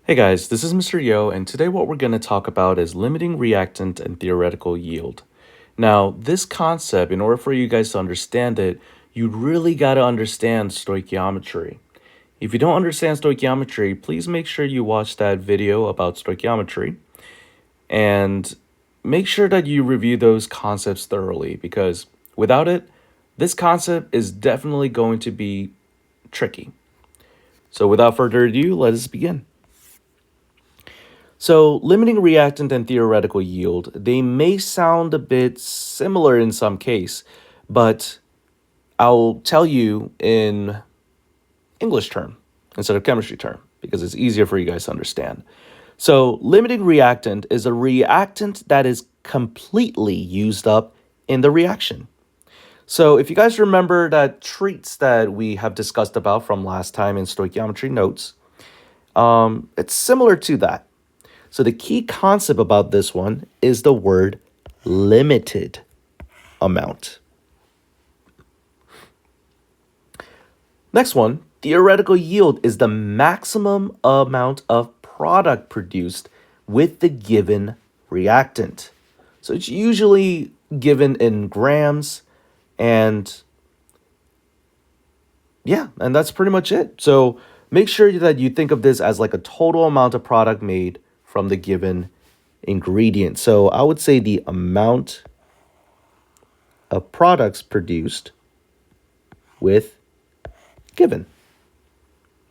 Hey guys, this is Mr. Yo, and today what we're going to talk about is limiting reactant and theoretical yield. Now, this concept, in order for you guys to understand it, you really got to understand stoichiometry. If you don't understand stoichiometry, please make sure you watch that video about stoichiometry and make sure that you review those concepts thoroughly because without it, this concept is definitely going to be tricky. So without further ado, let us begin. So, limiting reactant and theoretical yield, they may sound a bit similar in some case, but I'll tell you in English term instead of chemistry term because it's easier for you guys to understand. So, limiting reactant is a reactant that is completely used up in the reaction. So, if you guys remember that traits that we have discussed about from last time in stoichiometry notes, it's similar to that. So the key concept about this one is the word limited amount. Next one, theoretical yield is the maximum amount of product produced with the given reactant. So it's usually given in grams and that's pretty much it. So make sure that you think of this as like a total amount of product made from the given ingredient. So I would say the amount of products produced with given.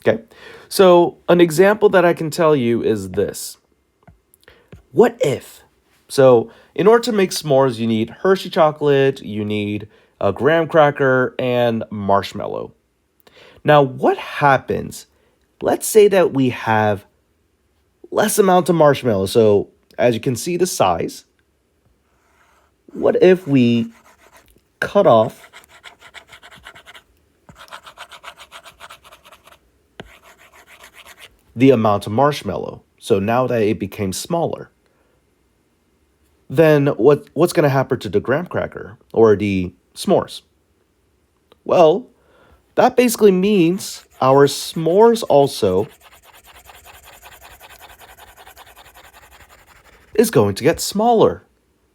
Okay. So an example that I can tell you is this. What if? So in order to make s'mores, you need Hershey chocolate, you need a graham cracker, and marshmallow. Now, what happens? Let's say that we have less amount of marshmallow. So as you can see the size, what if we cut off the amount of marshmallow? So now that it became smaller, then what's going to happen to the graham cracker or the s'mores? Well, that basically means our s'mores also is going to get smaller.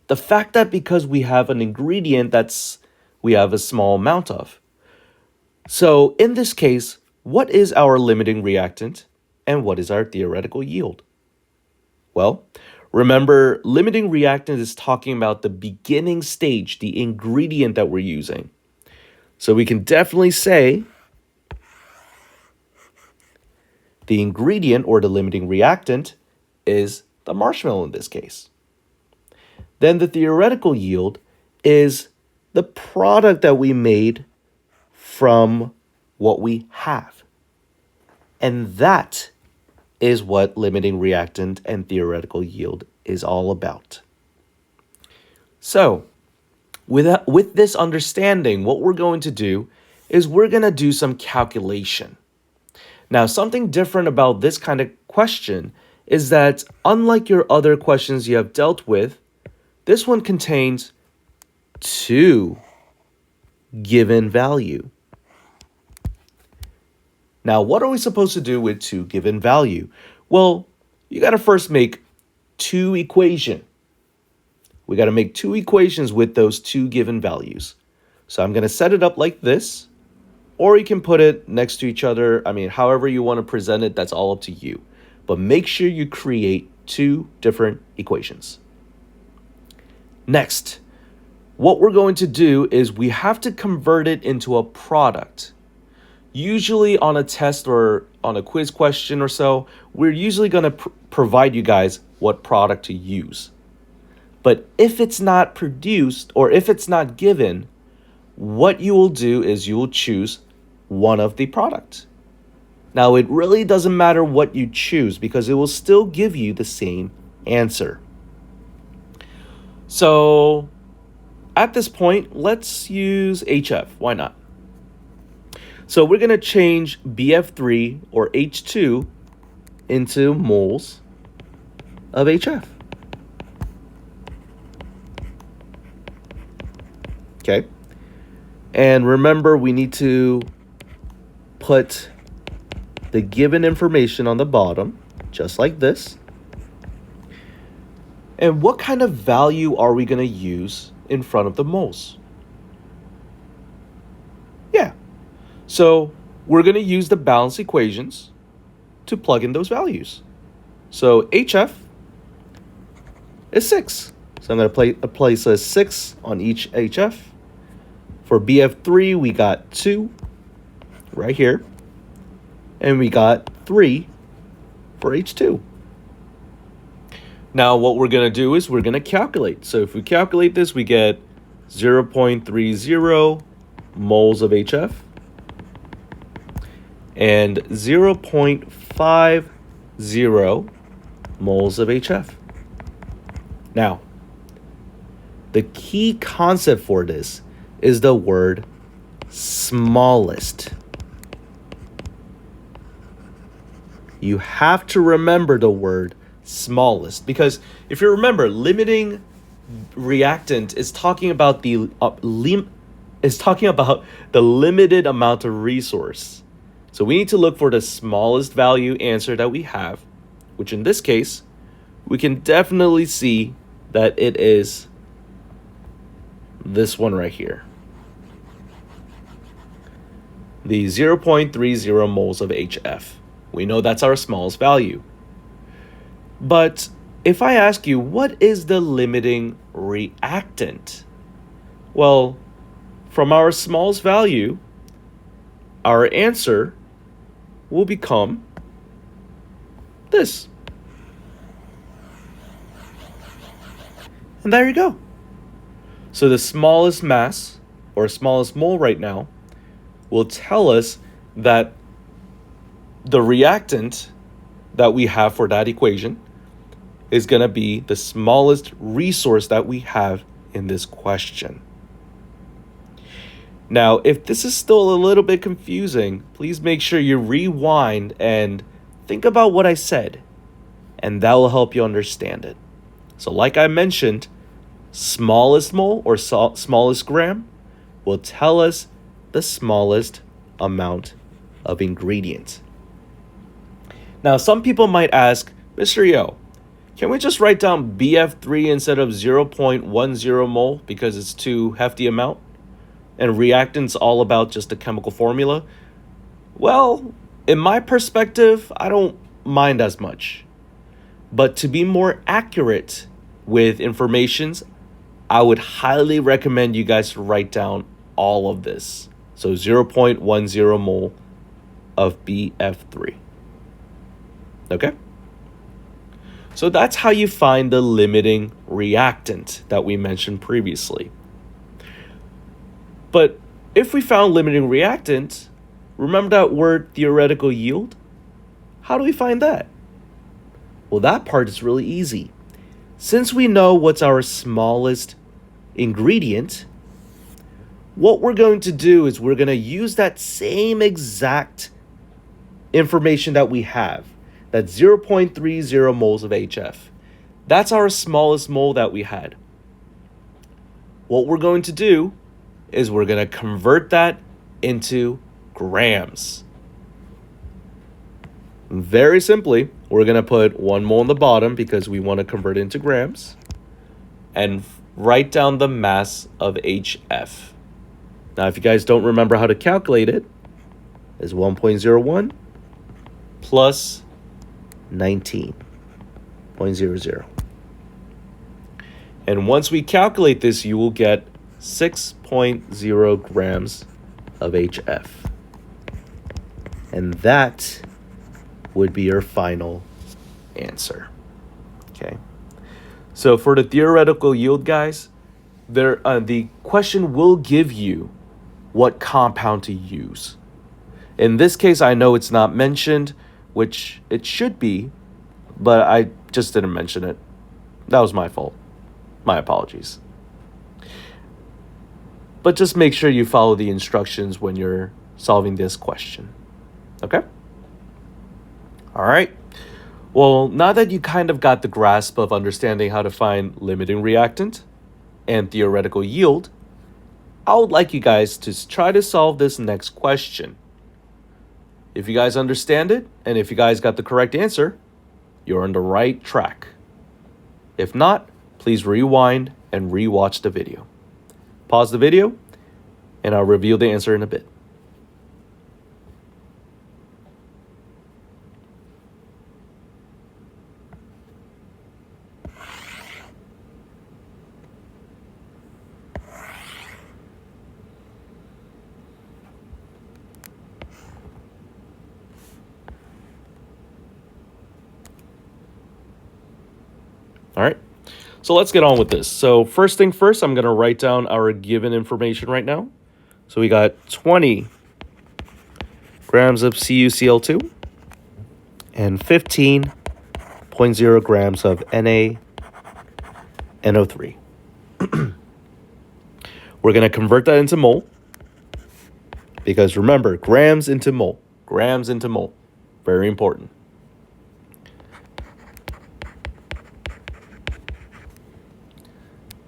The fact that because we have an ingredient we have a small amount of. So in this case, what is our limiting reactant and what is our theoretical yield? Well, remember, limiting reactant is talking about the beginning stage, the ingredient that we're using. So we can definitely say the ingredient or the limiting reactant is the marshmallow in this case. Then the theoretical yield is the product that we made from what we have. And that is what limiting reactant and theoretical yield is all about. So, with this understanding, what we're going to do is we're going to do some calculation. Now, something different about this kind of question is that unlike your other questions you have dealt with, this one contains two given value. Now, what are we supposed to do with two given value? Well, you got to first make two equations. We got to make two equations with those two given values. So I'm going to set it up like this, or you can put it next to each other. I mean, however you want to present it, that's all up to you. But make sure you create two different equations. Next, what we're going to do is we have to convert it into a product. Usually on a test or on a quiz question or so, we're usually going to provide you guys what product to use. But if it's not produced or if it's not given, what you will do is you will choose one of the product. Now, it really doesn't matter what you choose because it will still give you the same answer. So at this point, let's use HF. Why not? So we're going to change BF3 or H2 into moles of HF. Okay. And remember, we need to put the given information on the bottom, just like this. And what kind of value are we going to use in front of the moles? Yeah, so we're going to use the balance equations to plug in those values. So HF is 6. So I'm going to place a 6 on each HF. For BF3, we got 2 right here. And we got 3 for H2. Now what we're going to do is we're going to calculate. So if we calculate this, we get 0.30 moles of HF and 0.50 moles of HF. Now, the key concept for this is the word smallest. You have to remember the word smallest, because if you remember, limiting reactant is talking about the limited amount of resource. So we need to look for the smallest value answer that we have, which in this case, we can definitely see that it is this one right here. The 0.30 moles of HF. We know that's our smallest value. But if I ask you, what is the limiting reactant? Well, from our smallest value, our answer will become this. And there you go. So the smallest mass, or smallest mole right now, will tell us that the reactant that we have for that equation is going to be the smallest resource that we have in this question. Now, if this is still a little bit confusing, please make sure you rewind and think about what I said, and that will help you understand it. So like I mentioned, smallest mole or smallest gram will tell us the smallest amount of ingredient. Now, some people might ask, Mr. Yo, can we just write down BF3 instead of 0.10 mole because it's too hefty amount? And reactants all about just the chemical formula? Well, in my perspective, I don't mind as much. But to be more accurate with informations, I would highly recommend you guys to write down all of this. So 0.10 mole of BF3. Okay? So that's how you find the limiting reactant that we mentioned previously. But if we found limiting reactant, remember that word theoretical yield? How do we find that? Well, that part is really easy. Since we know what's our smallest ingredient, what we're going to do is we're going to use that same exact information that we have, that 0.30 moles of HF. That's our smallest mole that we had. What we're going to do is we're going to convert that into grams. Very simply, we're going to put 1 mole on the bottom because we want to convert it into grams, and write down the mass of HF. Now, if you guys don't remember how to calculate it, it's 1.01 plus 19.00. And once we calculate this, you will get 6.0 grams of HF. And that would be your final answer. Okay. So for the theoretical yield, guys, the question will give you what compound to use. In this case, I know it's not mentioned, which it should be, but I just didn't mention it. That was my fault. My apologies. But just make sure you follow the instructions when you're solving this question. Okay? All right. Well, now that you kind of got the grasp of understanding how to find limiting reactant and theoretical yield, I would like you guys to try to solve this next question. If you guys understand it, and if you guys got the correct answer, you're on the right track. If not, please rewind and rewatch the video. Pause the video, and I'll reveal the answer in a bit. All right, so let's get on with this. So first thing first, I'm going to write down our given information right now. So we got 20 grams of CuCl2 and 15.0 grams of NaNO3. We're going to convert that into mole because remember, grams into mole. Very important.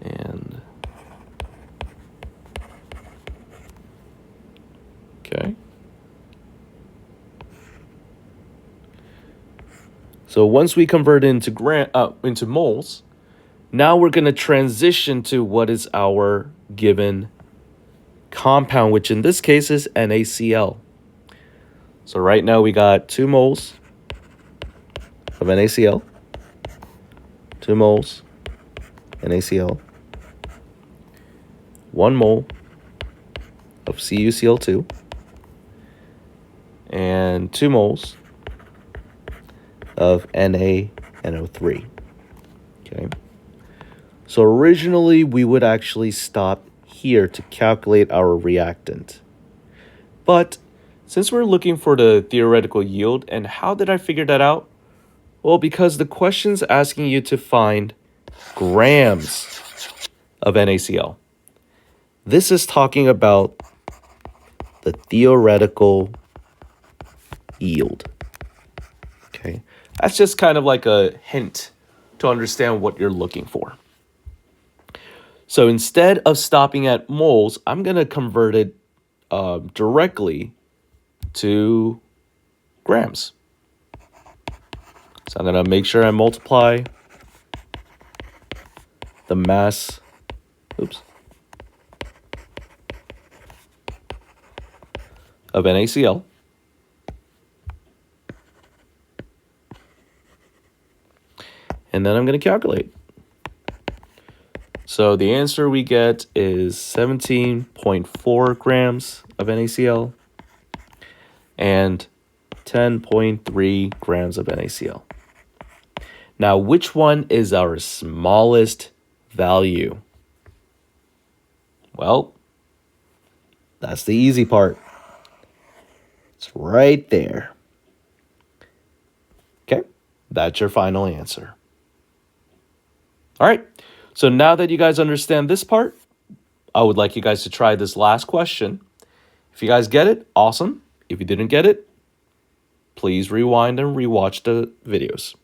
And okay. So once we convert into moles, now we're going to transition to what is our given compound, which in this case is NaCl. So right now we got 2 moles of NaCl, 2 moles NaCl, 1 mole of CuCl2, and 2 moles of NaNO3. Okay. So originally we would actually stop here to calculate our reactant. But since we're looking for the theoretical yield, and how did I figure that out? Well, because the question's asking you to find grams of NaCl. This is talking about the theoretical yield. Okay, that's just kind of like a hint to understand what you're looking for. So instead of stopping at moles, I'm going to convert it directly to grams. So I'm going to make sure I multiply the mass, of NaCl and then I'm going to calculate. So the answer we get is 17.4 grams of NaCl and 10.3 grams of NaCl. Now, which one is our smallest value? Well, that's the easy part. It's right there. Okay, that's your final answer. All right, so now that you guys understand this part, I would like you guys to try this last question. If you guys get it, awesome. If you didn't get it, please rewind and rewatch the videos.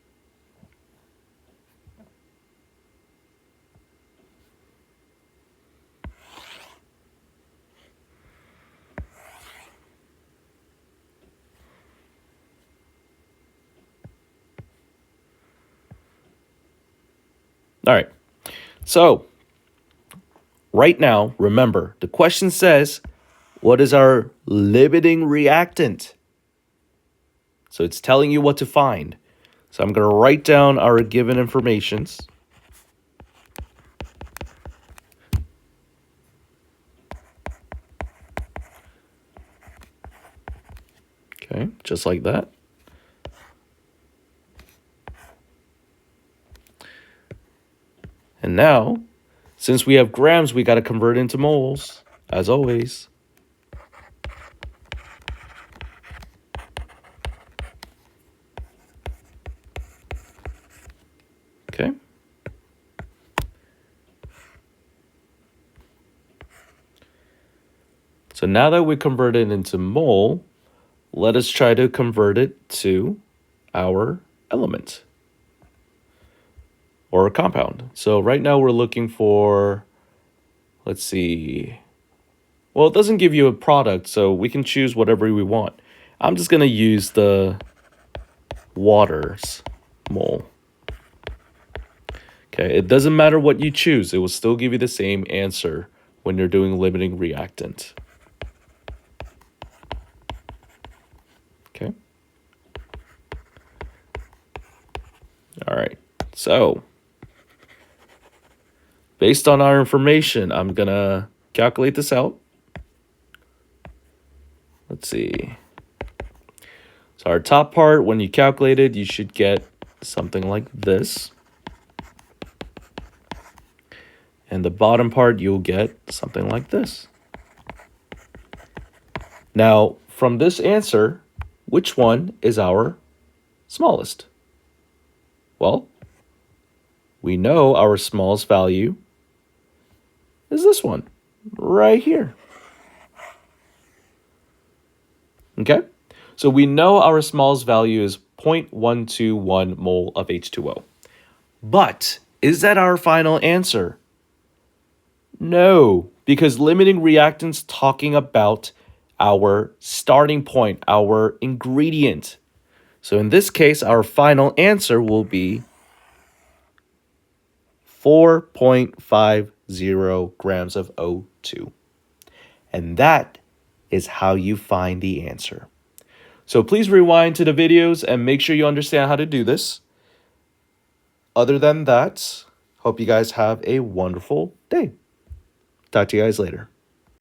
All right, so right now, remember, the question says, what is our limiting reactant? So it's telling you what to find. So I'm going to write down our given informations. Okay, just like that. And now, since we have grams, we got to convert into moles, as always. Okay. So now that we converted into mole, let us try to convert it to our element or a compound. So right now we're looking for, let's see. Well, it doesn't give you a product, so we can choose whatever we want. I'm just going to use the water's mole. Okay, it doesn't matter what you choose. It will still give you the same answer when you're doing limiting reactant. Okay. All right. So, based on our information, I'm going to calculate this out. Let's see. So our top part, when you calculate it, you should get something like this. And the bottom part, you'll get something like this. Now, from this answer, which one is our smallest? Well, we know our smallest value is this one, right here. Okay? So we know our smallest value is 0.121 mole of H2O. But is that our final answer? No, because limiting reactants talking about our starting point, our ingredient. So in this case, our final answer will be 4.50 grams of O2. And that is how you find the answer. So please rewind to the videos and make sure you understand how to do this. Other than that, hope you guys have a wonderful day. Talk to you guys later.